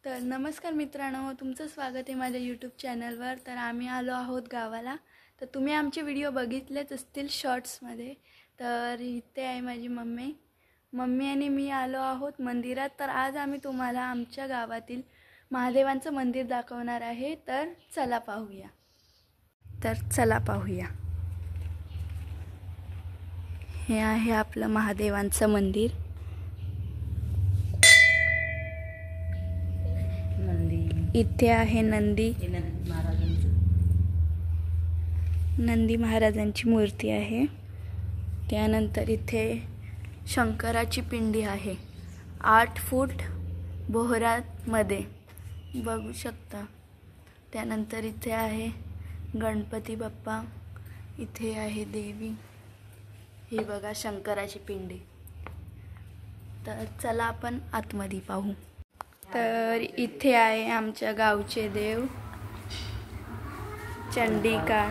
तर नमस्कार मित्रांनो, तुमचं स्वागत आहे माझ्या यूट्यूब चॅनलवर। तर आम्ही आलो आहोत गावाला। तर तुम्ही आमचे व्हिडिओ बघितलेच असतील शॉर्ट्समध्ये। तर इथे आहे माझी मम्मी आणि मी आलो आहोत मंदिरात। तर आज आम्ही तुम्हाला आमच्या गावातील महादेवांचं मंदिर दाखवणार आहे। तर चला पाहूया। हे आहे आपलं महादेवांचं मंदिर। इथे आहे नंदी महाराजांची मूर्ती आहे। त्यानंतर इथे शंकराची पिंडी आहे 8 फूट बोहरामध्ये, बघू शकता। त्यानंतर इथे आहे गणपती बाप्पा, इथे आहे देवी। ही बघा शंकराची पिंडी। तर चला आपण आतमध्ये पाहू। तर इथे आहे आमच्या गावचे देव चंडिका,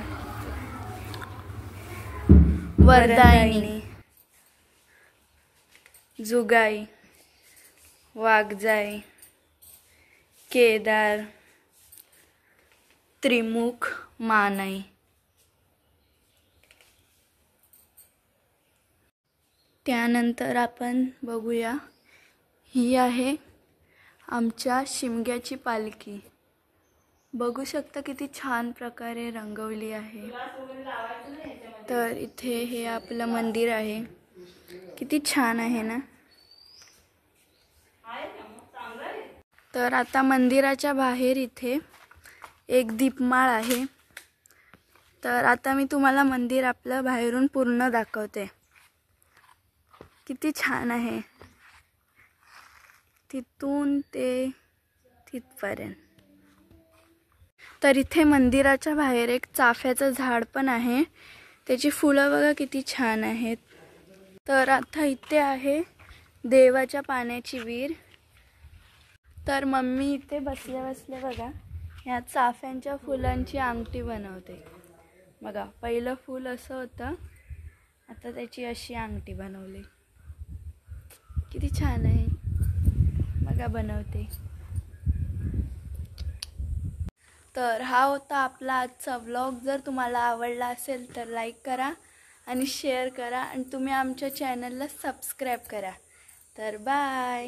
वरदायिनी, जुगाई, वाघजाई, केदार, त्रिमुख मानाई। त्यानंतर आपण बघूया, ही आहे आमच्या शिमग्याची पालखी। बघू शकता किती छान प्रकारे रंगवली आहे। तर इथे हे आपलं मंदिर आहे, किती छान आहे ना। तर आता मंदिराच्या बाहेर इथे एक दीपमाळ आहे। तर आता मी तुम्हाला मंदिर आपलं बाहेरून पूर्ण दाखवते, किती छान आहे तिथून ते तिथपर्यंत। तर इथे मंदिराच्या बाहेर एक चाफ्याचं झाड पण आहे, त्याची फुलं बघा किती छान आहेत। तर आता इथे आहे देवाच्या पाण्याची विहीर। तर मम्मी इथे बसल्या बघा ह्या चाफ्यांच्या फुलांची अंगठी बनवते। बघा पहिलं फूल असं होतं, आता त्याची अशी अंगठी बनवली, किती छान आहे बघा बनवते। तर हा होता आपला आजचा व्लॉग। जर तुम्हाला आवडला असेल तर लाईक करा आणि शेअर करा, आणि तुम्ही आमच्या चॅनलला सबस्क्राईब करा। तर बाय।